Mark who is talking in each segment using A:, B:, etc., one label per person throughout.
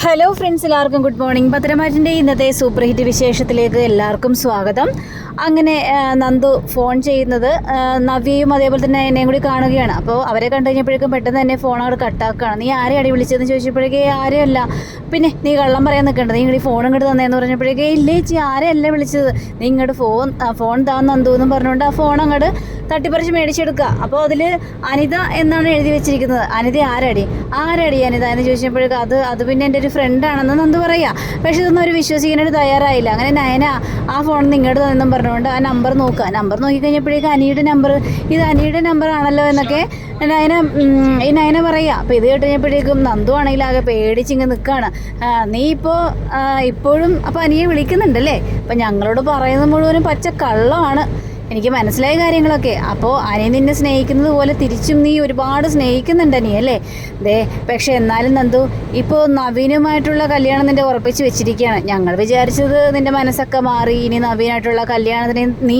A: Hello friends, എല്ലാവർക്കും good morning. ഭദ്രമാറ്റിൻ്റെ ഇന്നത്തെ super hit വിശേഷത്തിലേക്ക് എല്ലാവർക്കും സ്വാഗതം. അങ്ങനെ നന്ദു ഫോൺ ചെയ്യുന്നത് നവ്യയും അതേപോലെ തന്നെ എന്നെയും കൂടി കാണുകയാണ്. അപ്പോൾ അവരെ കണ്ടു കഴിഞ്ഞപ്പോഴേക്കും പെട്ടെന്ന് തന്നെ ഫോൺ അവിടെ കട്ടാക്കുകയാണ്. നീ ആരെ അടി വിളിച്ചതെന്ന് ചോദിച്ചപ്പോഴേക്കേ ആരെയല്ല. പിന്നെ നീ കള്ളം പറയാൻ നിൽക്കണ്ട, നീ ഇങ്ങോട്ട് ഫോൺ ഇങ്ങോട്ട് തന്നേന്ന് പറഞ്ഞപ്പോഴേക്കേ ഇല്ലേ ചേച്ചി, ആരെയല്ല വിളിച്ചത്, നീ ഇങ്ങോട്ട് ഫോൺ താൻ നന്ദു എന്നും പറഞ്ഞുകൊണ്ട് ആ ഫോൺ അങ്ങോട്ട് തട്ടിപ്പറിച്ച് മേടിച്ചെടുക്കുക. അപ്പോൾ അതിൽ അനിത എന്നാണ് എഴുതി വെച്ചിരിക്കുന്നത്. അനിത ആരടി അനിത എന്ന് ചോദിച്ചപ്പോഴേക്കും അത് പിന്നെ എൻ്റെ ഒരു ഫ്രണ്ടാണെന്ന് നന്ദു പറയുക. പക്ഷെ ഇതൊന്നും അവർ വിശ്വസിക്കാനായിട്ട് തയ്യാറായില്ല. അങ്ങനെ നയന ആ ഫോൺ നിങ്ങോട്ട് തന്നെന്നും പറഞ്ഞുകൊണ്ട് ആ നമ്പർ നോക്കിക്കഴിഞ്ഞപ്പോഴേക്കും അനിയുടെ നമ്പർ ആണല്ലോ എന്നൊക്കെ നയന പറയുക. അപ്പോൾ ഇത് കേട്ടുകഴിഞ്ഞപ്പോഴേക്കും നന്ദു ആണെങ്കിൽ ആകെ പേടിച്ചിങ്ങ് നിൽക്കുകയാണ്. നീ ഇപ്പോഴും അപ്പോൾ അനിയെ വിളിക്കുന്നുണ്ടല്ലേ? അപ്പം ഞങ്ങളോട് പറയുന്നത് മുഴുവനും പച്ച കള്ളമാണ്. എനിക്ക് മനസ്സിലായ കാര്യങ്ങളൊക്കെ. അപ്പോൾ അനി നിന്നെ സ്നേഹിക്കുന്നത് പോലെ തിരിച്ചും നീ ഒരുപാട് സ്നേഹിക്കുന്നുണ്ട് അനി അല്ലേ? പക്ഷെ എന്നാലും നന്ദു, ഇപ്പോൾ നവീനുമായിട്ടുള്ള കല്യാണം നിൻ്റെ ഉറപ്പിച്ച് വെച്ചിരിക്കുകയാണ്. ഞങ്ങൾ വിചാരിച്ചത് നിൻ്റെ മനസ്സൊക്കെ മാറി ഇനി നവീനായിട്ടുള്ള കല്യാണത്തിന് നീ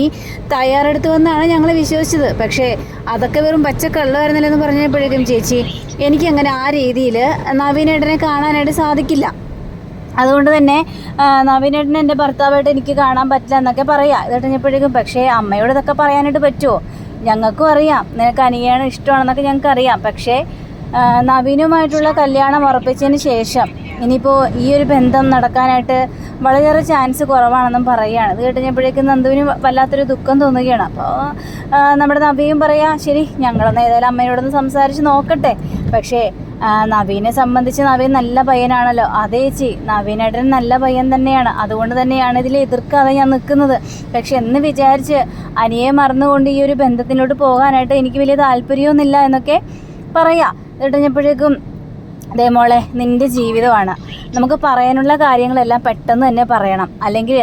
A: തയ്യാറെടുത്തുവെന്നാണ് ഞങ്ങൾ വിശ്വസിച്ചത്. പക്ഷേ അതൊക്കെ വെറും പച്ചക്കള്ളമായിരുന്നില്ലെന്ന് പറഞ്ഞപ്പോഴേക്കും ചേച്ചി, എനിക്കങ്ങനെ ആ രീതിയിൽ നവീനേട്ടനെ കാണാനായിട്ട് സാധിക്കില്ല. അതുകൊണ്ട് തന്നെ നവീനേട്ടനെ എൻ്റെ ഭർത്താവായിട്ട് എനിക്ക് കാണാൻ പറ്റില്ല എന്നൊക്കെ പറയാം. ഇത് കഴിഞ്ഞപ്പോഴേക്കും പക്ഷേ അമ്മയോട് ഇതൊക്കെ പറയാനായിട്ട് പറ്റുമോ? ഞങ്ങൾക്കും അറിയാം നിനക്ക് അനിയാണ് ഇഷ്ടമാണെന്നൊക്കെ ഞങ്ങൾക്കറിയാം. പക്ഷേ നവീനുമായിട്ടുള്ള കല്യാണം ഉറപ്പിച്ചതിന് ശേഷം ഇനിയിപ്പോൾ ഈ ഒരു ബന്ധം നടക്കാനായിട്ട് വളരെയേറെ ചാൻസ് കുറവാണെന്നും പറയുകയാണ്. ഇത് കേട്ടുകഴിഞ്ഞപ്പോഴേക്കും നന്ദുവിന് വല്ലാത്തൊരു ദുഃഖം തോന്നുകയാണ്. അപ്പോൾ നമ്മുടെ നവിയും പറയാം, ശരി ഞങ്ങളൊന്ന് ഏതായാലും അമ്മയോടൊന്ന് സംസാരിച്ച് നോക്കട്ടെ. പക്ഷേ നവീനെ സംബന്ധിച്ച് നവീൻ നല്ല പയ്യനാണല്ലോ. അതേ ചേച്ചി, നവീനേട്ടൻ നല്ല പയ്യൻ തന്നെയാണ്. അതുകൊണ്ട് തന്നെയാണ് ഇതിൽ എതിർക്കാതെ ഞാൻ നിൽക്കുന്നത്. പക്ഷെ എന്ന് വിചാരിച്ച് അനിയെ മറന്നുകൊണ്ട് ഈ ഒരു ബന്ധത്തിലോട്ട് പോകാനായിട്ട് എനിക്ക് വലിയ താല്പര്യമൊന്നുമില്ല എന്നൊക്കെ പറയാം. കഴിഞ്ഞപ്പോഴേക്കും മോളെ, നിൻ്റെ ജീവിതമാണ്, നമുക്ക് പറയാനുള്ള കാര്യങ്ങളെല്ലാം പെട്ടെന്ന് തന്നെ പറയണം. അല്ലെങ്കിൽ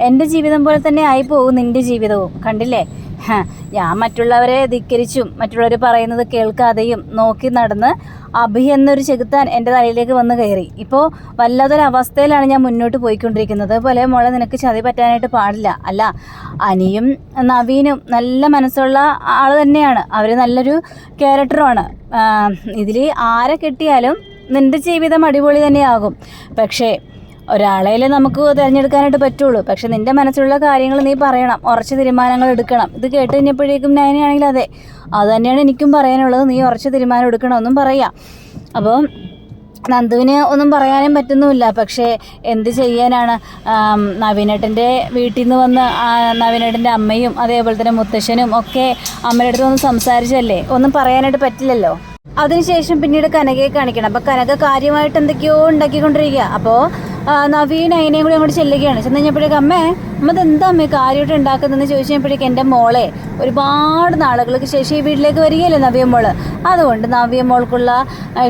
A: എൻ്റെ ജീവിതം പോലെ തന്നെ ആയിപ്പോകും നിൻ്റെ ജീവിതവും. കണ്ടില്ലേ, ഞാൻ മറ്റുള്ളവരെ ധിക്കരിച്ചും മറ്റുള്ളവർ പറയുന്നത് കേൾക്കാതെയും നോക്കി നടന്ന് അഭി എന്നൊരു ചെകുത്താൻ എൻ്റെ തലയിലേക്ക് വന്ന് കയറി. ഇപ്പോൾ വല്ലാത്തൊരവസ്ഥയിലാണ് ഞാൻ മുന്നോട്ട് പോയിക്കൊണ്ടിരിക്കുന്നത്. അതുപോലെ മോളെ, നിനക്ക് ചതി പറ്റാനായിട്ട് പാടില്ല. അല്ല, അനിയും നവീനും നല്ല മനസ്സുള്ള ആൾ തന്നെയാണ്. അവർ നല്ലൊരു ക്യാരക്ടറുമാണ്. ഇതിൽ ആരെ കിട്ടിയാലും നിൻ്റെ ജീവിതം അടിപൊളി തന്നെയാകും. പക്ഷേ ഒരാളെയല്ലേ നമുക്ക് തിരഞ്ഞെടുക്കാനായിട്ട് പറ്റുള്ളൂ. പക്ഷെ നിൻ്റെ മനസ്സിലുള്ള കാര്യങ്ങൾ നീ പറയണം, ഉറച്ച തീരുമാനങ്ങൾ എടുക്കണം. ഇത് കേട്ട് കഴിഞ്ഞപ്പോഴേക്കും നയനയാണെങ്കിൽ അത് തന്നെയാണ് എനിക്കും പറയാനുള്ളത്. നീ ഉറച്ച തീരുമാനം എടുക്കണമെന്നും പറയാം. അപ്പോൾ നന്ദുവിന് ഒന്നും പറയാനും പറ്റുന്നുമില്ല. പക്ഷേ എന്ത് ചെയ്യാനാണ്, നവീനേട്ടൻ്റെ വീട്ടിൽ നിന്ന് വന്ന് നവീനേട്ടൻ്റെ അമ്മയും അതേപോലെ തന്നെ മുത്തശ്ശനും ഒക്കെ അമ്മയുടെ അടുത്ത് വന്ന് സംസാരിച്ചല്ലേ, ഒന്നും പറയാനായിട്ട് പറ്റില്ലല്ലോ. അതിനുശേഷം പിന്നീട് കനകയെ കാണിക്കണം. അപ്പോൾ കനക കാര്യമായിട്ട് എന്തൊക്കെയോ ഉണ്ടാക്കിക്കൊണ്ടിരിക്കുക. അപ്പോൾ നവീൻ അതിനെയും കൂടി അങ്ങോട്ട് ചെല്ലുകയാണ്. ചെന്ന് കഴിഞ്ഞപ്പോഴേക്കും അമ്മ ഇതെന്താ അമ്മ കാര്യമായിട്ട് ഉണ്ടാക്കുന്നതെന്ന് ചോദിച്ചു കഴിഞ്ഞപ്പോഴേക്കും എൻ്റെ മോളെ ഒരുപാട് നാളുകൾക്ക് ശേഷം ഈ വീട്ടിലേക്ക് വരികയല്ലേ നവ്യമോള്, അതുകൊണ്ട് നവ്യമോൾക്കുള്ള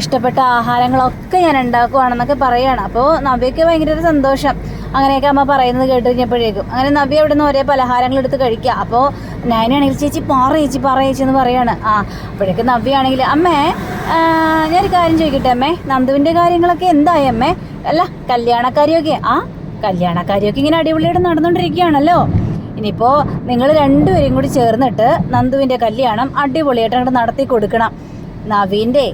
A: ഇഷ്ടപ്പെട്ട ആഹാരങ്ങളൊക്കെ ഞാൻ ഉണ്ടാക്കുവാണെന്നൊക്കെ പറയുകയാണ്. അപ്പോൾ നവ്യയ്ക്ക് ഭയങ്കര ഒരു സന്തോഷം. അങ്ങനെയൊക്കെ അമ്മ പറയുന്നത് കേട്ട് കഴിഞ്ഞപ്പോഴേക്കും അങ്ങനെ നവ്യ അവിടെ നിന്ന് ഒരേ പലഹാരങ്ങൾ എടുത്ത് കഴിക്കുക. അപ്പോൾ ഞാനാണെങ്കിൽ ചേച്ചി പറ ചേച്ചി എന്ന് പറയുകയാണ്. അപ്പോഴേക്കും നവ്യാണെങ്കിൽ അമ്മേ ഞാനൊരു കാര്യം ചോദിക്കട്ടെ അമ്മേ, നന്ദുവിൻ്റെ കാര്യങ്ങളൊക്കെ എന്തായി അമ്മേ? അല്ല കല്യാണക്കാരിയൊക്കെ കല്യാണക്കാരിയൊക്കെ ഇങ്ങനെ അടിപൊളിയായിട്ട് നടന്നുകൊണ്ടിരിക്കുകയാണല്ലോ. ഇനിയിപ്പോൾ നിങ്ങൾ രണ്ടുപേരും കൂടി ചേർന്നിട്ട് നന്ദുവിൻ്റെ കല്യാണം അടിപൊളിയായിട്ട് അങ്ങോട്ട് നടത്തി കൊടുക്കണം. നവീൻ്റെ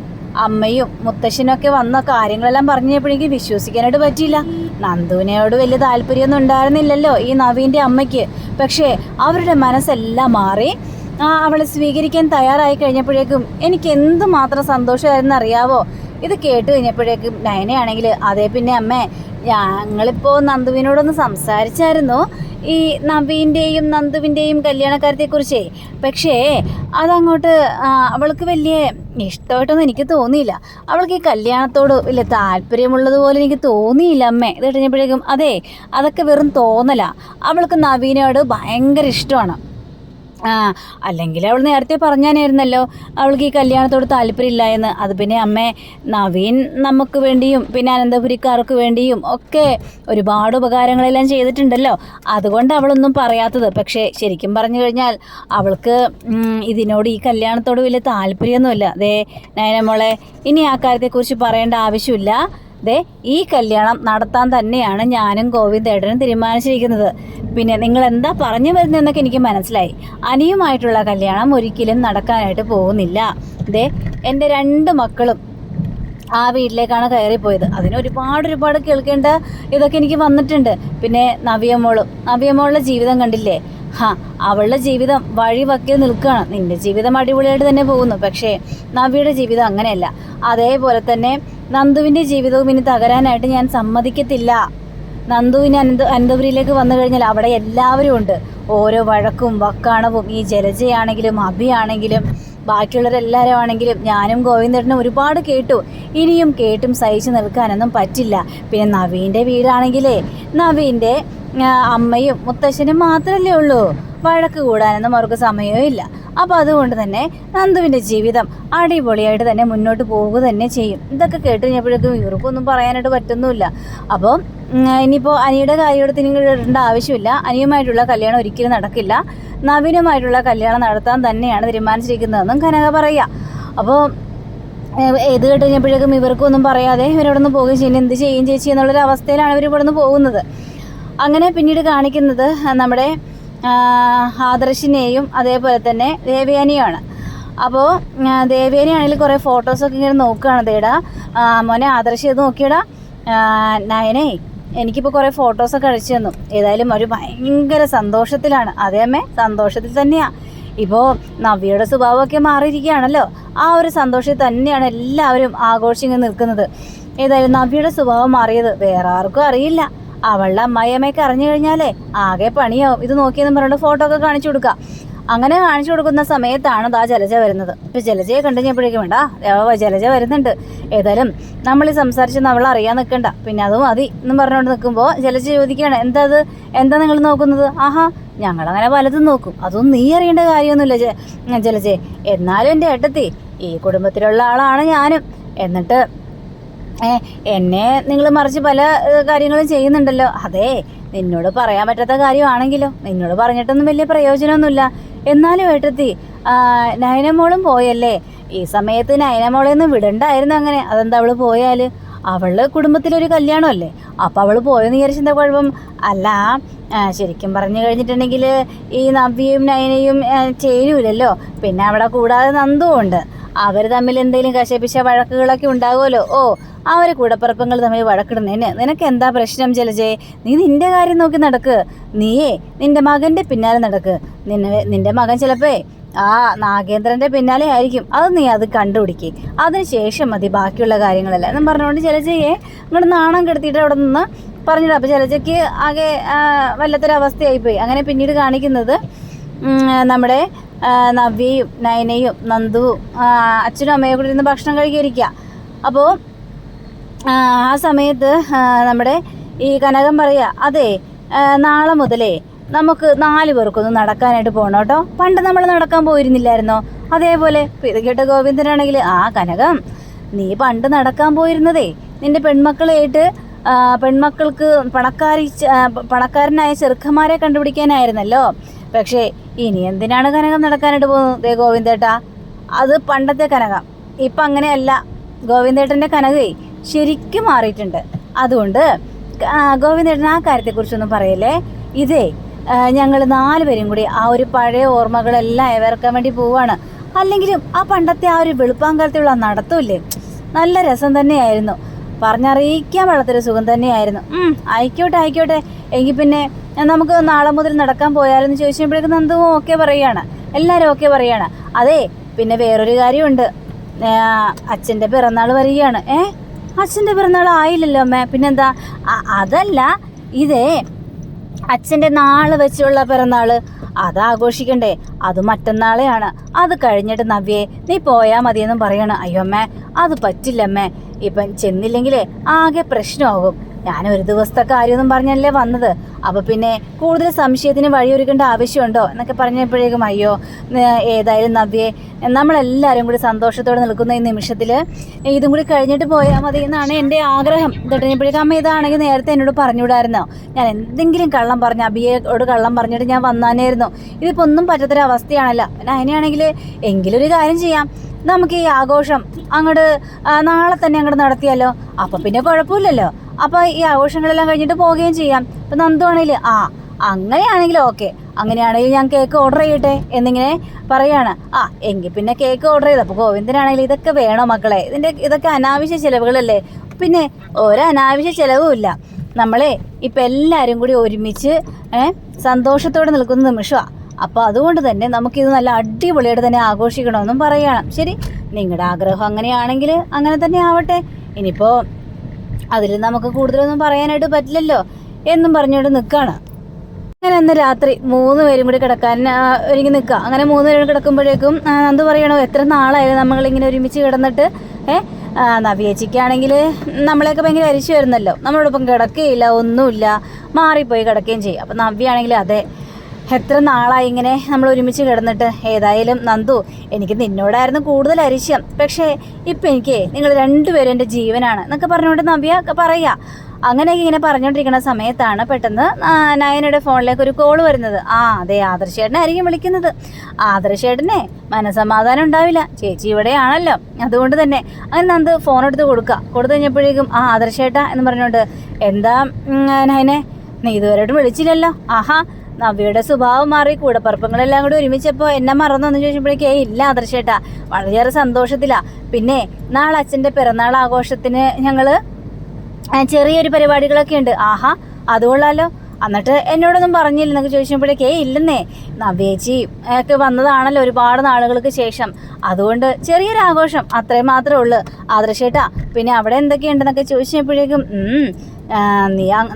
A: അമ്മയും മുത്തശ്ശനൊക്കെ വന്ന കാര്യങ്ങളെല്ലാം പറഞ്ഞപ്പോഴേക്കും വിശ്വസിക്കാനായിട്ട് പറ്റിയില്ല. നന്ദുവിനോട് വലിയ താല്പര്യമൊന്നും ഉണ്ടായിരുന്നില്ലല്ലോ ഈ നവീൻ്റെ അമ്മയ്ക്ക്. പക്ഷേ അവരുടെ മനസ്സെല്ലാം മാറി അവളെ സ്വീകരിക്കാൻ തയ്യാറായി കഴിഞ്ഞപ്പോഴേക്കും എനിക്ക് എന്തുമാത്രം സന്തോഷമായിരുന്നു അറിയാവോ. ഇത് കേട്ട് കഴിഞ്ഞപ്പോഴേക്കും നയനയാണെങ്കിൽ അതേ പിന്നെ അമ്മേ, ഞങ്ങളിപ്പോൾ നന്ദുവിനോടൊന്ന് സംസാരിച്ചായിരുന്നു ഈ നവീൻ്റെയും നന്ദുവിൻ്റെയും കല്യാണക്കാര്യത്തെക്കുറിച്ചേ. പക്ഷേ അതങ്ങോട്ട് അവൾക്ക് വലിയ ഇഷ്ടമായിട്ടൊന്നും എനിക്ക് തോന്നിയില്ല. അവൾക്ക് ഈ കല്യാണത്തോട് വലിയ താല്പര്യമുള്ളതുപോലെ എനിക്ക് തോന്നിയില്ല അമ്മേ. ഇത് കഴിഞ്ഞപ്പോഴേക്കും അതൊക്കെ വെറും തോന്നലാ. അവൾക്ക് നവീനോട് ഭയങ്കര ഇഷ്ടമാണ്. അല്ലെങ്കിൽ അവൾ നേരത്തെ പറഞ്ഞാനായിരുന്നല്ലോ അവൾക്ക് ഈ കല്യാണത്തോട് താല്പര്യമില്ല എന്ന്. അത് പിന്നെ അമ്മേ, നവീൻ നമുക്ക് വേണ്ടിയും പിന്നെ അനന്തപുരിക്കാർക്ക് വേണ്ടിയും ഒക്കെ ഒരുപാട് ഉപകാരങ്ങളെല്ലാം ചെയ്തിട്ടുണ്ടല്ലോ, അതുകൊണ്ട് അവളൊന്നും പറയാത്തത്. പക്ഷേ ശരിക്കും പറഞ്ഞു കഴിഞ്ഞാൽ അവൾക്ക് ഇതിനോട് ഈ കല്യാണത്തോട് വലിയ താല്പര്യമൊന്നുമില്ല. നയനമോളെ, ഇനി ആ കാര്യത്തെക്കുറിച്ച് പറയേണ്ട ആവശ്യമില്ല. ഈ കല്യാണം നടത്താൻ തന്നെയാണ് ഞാനും ഗോവിന്ദേട്ടനും തീരുമാനിച്ചിരിക്കുന്നത്. പിന്നെ നിങ്ങൾ എന്താ പറഞ്ഞു വരുന്നതെന്നൊക്കെ എനിക്ക് മനസ്സിലായി. അനിയുമായിട്ടുള്ള കല്യാണം ഒരിക്കലും നടക്കാനായിട്ട് പോകുന്നില്ല. എൻ്റെ 2 മക്കളും ആ വീട്ടിലേക്കാണ് കയറിപ്പോയത്. അതിന് ഒരുപാട് കേൾക്കേണ്ട ഇതൊക്കെ എനിക്ക് വന്നിട്ടുണ്ട്. പിന്നെ നവ്യമോളുടെ ജീവിതം കണ്ടില്ലേ? അവളുടെ ജീവിതം വഴി നിൽക്കുകയാണ്. നിന്റെ ജീവിതം അടിപൊളിയായിട്ട് തന്നെ പോകുന്നു. പക്ഷേ നവ്യയുടെ ജീവിതം അങ്ങനെയല്ല. അതേപോലെ തന്നെ നന്ദുവിൻ്റെ ജീവിതവും ഇനി തകരാനായിട്ട് ഞാൻ സമ്മതിക്കത്തില്ല. നന്ദുവിന് അനന്തപുരിയിലേക്ക് വന്നു കഴിഞ്ഞാൽ അവിടെ എല്ലാവരും ഉണ്ട്. ഓരോ വഴക്കും വക്കാണവും. ഈ ജലജയാണെങ്കിലും അഭിയാണെങ്കിലും ബാക്കിയുള്ളവരെല്ലാവരും ആണെങ്കിലും ഞാനും ഗോവിന്ദേട്ടനും ഒരുപാട് കേട്ടു. ഇനിയും കേട്ടും സഹിച്ചു നിൽക്കാനൊന്നും പറ്റില്ല. പിന്നെ നവീൻ്റെ വീടാണെങ്കിലേ നവീൻ്റെ അമ്മയും മുത്തശ്ശനും മാത്രമല്ലേ ഉള്ളൂ. വഴക്ക് കൂടാനൊന്നും അവർക്ക് സമയവും ഇല്ല. അപ്പോൾ അതുകൊണ്ട് തന്നെ നന്ദുവിൻ്റെ ജീവിതം അടിപൊളിയായിട്ട് തന്നെ മുന്നോട്ട് പോവുക തന്നെ ചെയ്യും. ഇതൊക്കെ കേട്ട് കഴിഞ്ഞപ്പോഴേക്കും ഇവർക്കൊന്നും പറയാനായിട്ട് പറ്റുന്നുമില്ല. അപ്പോൾ ഇനിയിപ്പോൾ അനിയുടെ കാര്യമെടുത്ത് ഇനി ഇടേണ്ട ആവശ്യമില്ല. അനിയുമായിട്ടുള്ള കല്യാണം ഒരിക്കലും നടക്കില്ല. നവീനുമായിട്ടുള്ള കല്യാണം നടത്താൻ തന്നെയാണ് തീരുമാനിച്ചിരിക്കുന്നതെന്നും കനക പറയുക. അപ്പോൾ ഇത് കേട്ട് കഴിഞ്ഞപ്പോഴേക്കും ഇവർക്കൊന്നും പറയാതെ ഇവരവിടെ നിന്ന് പോവുകയും ചെയ്യുന്നത് എന്ത് ചെയ്യും ചേച്ചി എന്നുള്ളൊരു അവസ്ഥയിലാണ് ഇവർ ഇവിടെ നിന്ന് പോകുന്നത്. അങ്ങനെ പിന്നീട് കാണിക്കുന്നത് നമ്മുടെ ആദർശിനെയും അതേപോലെ തന്നെ ദേവയാനിയാണ്. അപ്പോൾ ദേവയാനിയാണെങ്കിൽ കുറേ ഫോട്ടോസൊക്കെ ഇങ്ങനെ നോക്കുകയാണ്. ദേടാ മോനെ ആദർശ് ഇത് നോക്കിയടാ, നയനേ എനിക്കിപ്പോൾ കുറേ ഫോട്ടോസൊക്കെ അയച്ചു തന്നു. ഏതായാലും ഒരു ഭയങ്കര സന്തോഷത്തിലാണ്. അതേ അമ്മേ, സന്തോഷത്തിൽ തന്നെയാണ്. ഇപ്പോൾ നവ്യയുടെ സ്വഭാവമൊക്കെ മാറിയിരിക്കുകയാണല്ലോ. ആ ഒരു സന്തോഷത്തിൽ തന്നെയാണ് എല്ലാവരും ആഘോഷിച്ച് നിൽക്കുന്നത്. ഏതായാലും നവ്യയുടെ സ്വഭാവം മാറിയത് വേറെ ആർക്കും അറിയില്ല. അവളുടെ അമ്മായിയമ്മയൊക്കെ അറിഞ്ഞു കഴിഞ്ഞാലേ ആകെ പണിയാവും. ഇത് നോക്കിയെന്ന് പറഞ്ഞിട്ട് ഫോട്ടോ ഒക്കെ കാണിച്ചു കൊടുക്കുക. അങ്ങനെ കാണിച്ചു കൊടുക്കുന്ന സമയത്താണ് ജലജ വരുന്നത്. ഇപ്പോൾ ജലജയെ കണ്ടു കഴിഞ്ഞപ്പോഴേക്കും വേണ്ട ജലജ വരുന്നുണ്ട്. ഏതായാലും നമ്മൾ ഈ സംസാരിച്ചെന്ന് അവൾ അറിയാൻ നിൽക്കണ്ട, പിന്നെ അത് മതി എന്നും പറഞ്ഞുകൊണ്ട് നിൽക്കുമ്പോൾ ജലജ ചോദിക്കുകയാണ്, എന്താ നിങ്ങൾ നോക്കുന്നത്? ആഹാ, ഞങ്ങളങ്ങനെ പലതും നോക്കും, അതൊന്നും നീ അറിയേണ്ട കാര്യമൊന്നുമില്ല ജലജെ. എന്നാലും എൻ്റെ ഏട്ടത്തി ഈ കുടുംബത്തിലുള്ള ആളാണ് ഞാനും. എന്നിട്ട് എന്നെ നിങ്ങൾ മറിച്ച് പല കാര്യങ്ങളും ചെയ്യുന്നുണ്ടല്ലോ. അതെ, നിന്നോട് പറയാൻ പറ്റാത്ത കാര്യമാണെങ്കിലോ, നിന്നോട് പറഞ്ഞിട്ടൊന്നും വലിയ പ്രയോജനമൊന്നുമില്ല. എന്നാലും ഏട്ടത്തി നയനമോളും പോയല്ലേ, ഈ സമയത്ത് നയനമോളെ ഒന്നും വിടണ്ടായിരുന്നു. അങ്ങനെ അതെന്താ അവള് പോയാൽ? അവളുടെ കുടുംബത്തിലൊരു കല്യാണമല്ലേ, അപ്പം അവൾ പോയെന്ന് വിചാരിച്ചെന്താ കുഴപ്പം? അല്ല, ശരിക്കും പറഞ്ഞു കഴിഞ്ഞിട്ടുണ്ടെങ്കിൽ ഈ നവ്യയും നയനയും ചേരൂലല്ലോ. പിന്നെ അവിടെ കൂടാതെ നന്ദുവും ഉണ്ട്. അവർ തമ്മിൽ എന്തെങ്കിലും കശപിശ വഴക്കുകളൊക്കെ ഉണ്ടാകുമല്ലോ. അവർ കൂടപ്പിറപ്പങ്ങൾ തമ്മിൽ വഴക്കിടുന്നതിന് നിനക്ക് എന്താ പ്രശ്നം ജലജെ? നീ നിന്റെ കാര്യം നോക്കി നടക്ക്. നീയേ നിന്റെ മകൻ്റെ പിന്നാലെ നടക്ക്. നിന്റെ മകൻ ചിലപ്പോ നാഗേന്ദ്രൻ്റെ പിന്നാലെ ആയിരിക്കും. അത് കണ്ടുപിടിക്കുക. അതിനുശേഷം മതി ബാക്കിയുള്ള കാര്യങ്ങളെല്ലാം എന്നും പറഞ്ഞുകൊണ്ട് ജലജയെ ഇങ്ങോട്ട് നാണം കെടുത്തിയിട്ട് അവിടെ നിന്ന് പറഞ്ഞിട്ട്. അപ്പോൾ ജലജയ്ക്ക് ആകെ വല്ലാത്തൊരവസ്ഥയായിപ്പോയി. അങ്ങനെ പിന്നീട് കാണിക്കുന്നത് നമ്മുടെ നവ്യയും നയനയും നന്ദുവും അച്ഛനും അമ്മയും കൂടി ഇരുന്ന് ഭക്ഷണം കഴിക്കാതിരിക്കുക. അപ്പോൾ ആ സമയത്ത് നമ്മുടെ ഈ കനകം പറയുക, അതെ നാളെ മുതലേ നമുക്ക് 4 പേർക്കൊന്ന് നടക്കാനായിട്ട് പോകണം കേട്ടോ. പണ്ട് നമ്മൾ നടക്കാൻ പോയിരുന്നില്ലായിരുന്നോ? അതേപോലെ ഇത് കേട്ട ഗോവിന്ദനാണെങ്കിൽ, കനകം നീ പണ്ട് നടക്കാൻ പോയിരുന്നതേ നിന്റെ പെൺമക്കൾക്ക് പണക്കാരനായ ചെറുക്കന്മാരെ കണ്ടുപിടിക്കാനായിരുന്നല്ലോ. പക്ഷേ ഇനി എന്തിനാണ് കനകം നടക്കാനായിട്ട് പോകുന്നത് ഗോവിന്ദേട്ടാ? അത് പണ്ടത്തെ കനകം, ഇപ്പം അങ്ങനെയല്ല. ഗോവിന്ദേട്ടൻ്റെ കനകേ ശരിക്കും മാറിയിട്ടുണ്ട്. അതുകൊണ്ട് ഗോവിന്ദേട്ടൻ ആ കാര്യത്തെക്കുറിച്ചൊന്നും പറയല്ലേ. ഇതേ ഞങ്ങൾ 4 പേരും കൂടി ആ ഒരു പഴയ ഓർമ്മകളെല്ലാം ഇവർക്കാൻ വേണ്ടി പോവാണ്. അല്ലെങ്കിലും ആ പണ്ടത്തെ ആ ഒരു വെളുപ്പാങ്കാലത്തുള്ള നടത്തമില്ലേ, നല്ല രസം തന്നെയായിരുന്നു. പറഞ്ഞറിയിക്കാൻ പാടാത്തൊരു സുഖം തന്നെയായിരുന്നു. ആയിക്കോട്ടെ എങ്കിൽ പിന്നെ നമുക്ക് നാളെ മുതൽ നടക്കാൻ പോയാലെന്ന് ചോദിച്ചപ്പോഴേക്കും നന്ദുവും ഓക്കെ പറയുകയാണ്. എല്ലാവരും ഓക്കെ പറയുകയാണ്. അതെ, പിന്നെ വേറൊരു കാര്യമുണ്ട്. അച്ഛൻ്റെ പിറന്നാൾ വരികയാണ്. അച്ഛൻ്റെ പിറന്നാൾ ആയില്ലല്ലോ അമ്മേ. പിന്നെന്താ? അതല്ല, ഇതേ അച്ഛൻ്റെ നാളെ വെച്ചുള്ള പിറന്നാൾ അതാഘോഷിക്കണ്ടേ? അത് മറ്റന്നാളെയാണ്. അത് കഴിഞ്ഞിട്ട് നവ്യേ നീ പോയാൽ മതിയെന്നും പറയണം. അയ്യോ അമ്മേ, അത് പറ്റില്ലമ്മേ. ഇപ്പം ചെന്നില്ലെങ്കിലേ ആകെ പ്രശ്നമാകും. ഞാനൊരു ദിവസത്തെ കാര്യമൊന്നും പറഞ്ഞല്ലേ വന്നത്. അപ്പോൾ പിന്നെ കൂടുതൽ സംശയത്തിന് വഴിയൊരുക്കേണ്ട ആവശ്യമുണ്ടോ എന്നൊക്കെ പറഞ്ഞപ്പോഴേക്കും അയ്യോ, ഏതായാലും നവ്യേ നമ്മളെല്ലാവരും കൂടി സന്തോഷത്തോടെ നിൽക്കുന്ന ഈ നിമിഷത്തിൽ ഇതും കൂടി കഴിഞ്ഞിട്ട് പോയാൽ മതി എന്നാണ് എൻ്റെ ആഗ്രഹം. എന്നിട്ട് അമ്മ ഇതാണെങ്കിൽ നേരത്തെ എന്നോട് പറഞ്ഞുവിടായിരുന്നോ? ഞാൻ എന്തെങ്കിലും കള്ളം പറഞ്ഞ അബിയോട് കള്ളം പറഞ്ഞിട്ട് ഞാൻ വന്നാനായിരുന്നു. ഇതിപ്പോൾ ഒന്നും പറ്റാത്തൊരവസ്ഥയാണല്ലോ. അതിനാണെങ്കിൽ എങ്കിലും ഒരു കാര്യം ചെയ്യാം, നമുക്ക് ഈ ആഘോഷം അങ്ങോട്ട് നാളെ തന്നെ അങ്ങോട്ട് നടത്തിയാലോ. അപ്പം പിന്നെ കുഴപ്പമില്ലല്ലോ. അപ്പോൾ ഈ ആഘോഷങ്ങളെല്ലാം കഴിഞ്ഞിട്ട് പോവുകയും ചെയ്യാം. ഇപ്പം നന്ദു ആണെങ്കിൽ അങ്ങനെയാണെങ്കിൽ ഓക്കെ. അങ്ങനെയാണെങ്കിൽ ഞാൻ കേക്ക് ഓർഡർ ചെയ്യട്ടെ എന്നിങ്ങനെ പറയാണ്. എങ്കിൽ പിന്നെ കേക്ക് ഓർഡർ ചെയ്ത്. അപ്പോൾ ഗോവിന്ദനാണെങ്കിൽ ഇതൊക്കെ വേണോ മക്കളെ, ഇതൊക്കെ അനാവശ്യ ചിലവുകളല്ലേ, പിന്നെ ഒരനാവശ്യ ചിലവുമില്ല, നമ്മളെ ഇപ്പം എല്ലാവരും കൂടി ഒരുമിച്ച് സന്തോഷത്തോടെ നിൽക്കുന്ന നിമിഷമാണ്. അപ്പോൾ അതുകൊണ്ട് തന്നെ നമുക്കിത് നല്ല അടിപൊളിയായിട്ട് തന്നെ ആഘോഷിക്കണമെന്നും പറയണം. ശരി, നിങ്ങളുടെ ആഗ്രഹം അങ്ങനെയാണെങ്കിൽ അങ്ങനെ തന്നെ ആവട്ടെ, ഇനിയിപ്പോൾ അതിൽ നമുക്ക് കൂടുതലൊന്നും പറയാനായിട്ട് പറ്റില്ലല്ലോ എന്നും പറഞ്ഞുകൊണ്ട് നിൽക്കുകയാണ്. അങ്ങനെ അന്ന് രാത്രി 3 പേരും കൂടി കിടക്കാൻ ഒരുങ്ങി നിൽക്കുക. അങ്ങനെ 3 പേരും കിടക്കുമ്പോഴേക്കും നന്ദു പറയണോ, എത്ര നാളായാലും നമ്മളിങ്ങനെ ഒരുമിച്ച് കിടന്നിട്ട് നവ്യേച്ചിക്കാണെങ്കിൽ നമ്മളെയൊക്കെ ഭയങ്കര അരിച്ചു വരുന്നല്ലോ, നമ്മളോടൊപ്പം കിടക്കുകയില്ല, ഒന്നുമില്ല, മാറിപ്പോയി കിടക്കുകയും ചെയ്യും. അപ്പം നവ്യാണെങ്കിൽ അതെ, എത്ര നാളായി ഇങ്ങനെ നമ്മൾ ഒരുമിച്ച് കിടന്നിട്ട്. ഏതായാലും നന്ദു, എനിക്ക് നിന്നോടായിരുന്നു കൂടുതൽ അരിശം, പക്ഷേ ഇപ്പം എനിക്ക് നിങ്ങൾ 2 പേരും എൻ്റെ ജീവനാണ് എന്നൊക്കെ പറഞ്ഞുകൊണ്ട് നവ്യ പറയുക. അങ്ങനെയൊക്കെ ഇങ്ങനെ പറഞ്ഞുകൊണ്ടിരിക്കുന്ന സമയത്താണ് പെട്ടെന്ന് നയനയുടെ ഫോണിലേക്ക് ഒരു കോൾ വരുന്നത്. അതെ, ആദർശേട്ടനായിരിക്കും വിളിക്കുന്നത്. ആദർശേട്ടനെ മനസമാധാനം ഉണ്ടാവില്ല, ചേച്ചി ഇവിടെയാണല്ലോ, അതുകൊണ്ട് തന്നെ അങ്ങനെ നന്ദു ഫോൺ എടുത്ത് കൊടുത്തു കഴിഞ്ഞപ്പോഴേക്കും ആദർശേട്ടാ എന്ന് പറഞ്ഞുകൊണ്ട്, എന്താ നയനെ, നീ ഇതുവരെയായിട്ടും വിളിച്ചില്ലല്ലോ. നവ്യയുടെ സ്വഭാവം മാറി, കൂടപ്പറപ്പങ്ങളെല്ലാം കൂടി ഒരുമിച്ചപ്പോൾ എന്നെ മറന്നോന്ന് ചോദിച്ചപ്പോഴേക്കേ ഇല്ല ആദർശേട്ടാ, വളരെയേറെ സന്തോഷത്തിലാ. പിന്നെ നാളെ അച്ഛൻ്റെ പിറന്നാൾ ആഘോഷത്തിന് ഞങ്ങൾ ചെറിയൊരു പരിപാടികളൊക്കെ ഉണ്ട്. അത് കൊള്ളാലോ, എന്നിട്ട് എന്നോടൊന്നും പറഞ്ഞില്ല എന്നൊക്കെ ചോദിച്ചപ്പോഴേക്കേ ഇല്ലെന്നേ, നവ്യേച്ചി ഒക്കെ വന്നതാണല്ലോ ഒരുപാട് നാളുകൾക്ക് ശേഷം, അതുകൊണ്ട് ചെറിയൊരു ആഘോഷം അത്രയും മാത്രമേ ഉള്ളൂ ആദർശേട്ടാ. പിന്നെ അവിടെ എന്തൊക്കെയുണ്ടെന്നൊക്കെ ചോദിച്ചപ്പോഴേക്കും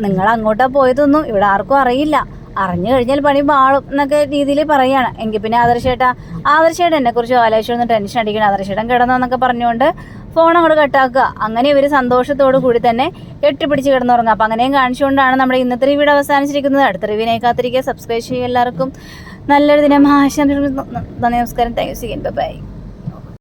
A: നിങ്ങൾ അങ്ങോട്ടാ പോയതൊന്നും ഇവിടെ ആർക്കും അറിയില്ല, അറിഞ്ഞു കഴിഞ്ഞാൽ പണി പാളും എന്നൊക്കെ രീതിയിൽ പറയുകയാണ്. എങ്കിൽ പിന്നെ ആദർശേട്ടൻ എന്നെക്കുറിച്ച് ആലോചിച്ചൊന്നും ടെൻഷൻ അടിക്കണം, ആദർശേട്ടൻ കിടന്നോന്നൊക്കെ പറഞ്ഞുകൊണ്ട് ഫോൺ അങ്ങോട്ട് കട്ടാക്കുക. അങ്ങനെ ഇവർ സന്തോഷത്തോടു കൂടി തന്നെ കെട്ടിപ്പിടിച്ച് കിടന്നുറങ്ങുക. അപ്പം അങ്ങനെയും കാണിച്ചുകൊണ്ടാണ് നമ്മുടെ ഇന്നത്തെ റിവ്യൂടെ അവസാനിച്ചിരിക്കുന്നത്. അടുത്ത റിവ്യൂവിനെ കാത്തിരിക്കുക, സബ്സ്ക്രൈബ് ചെയ്യുക. എല്ലാവർക്കും നല്ലൊരു ദിനം ആശംസിക്കുന്നു. നന്ദി, നമസ്കാരം, താങ്ക് യു, ബൈ.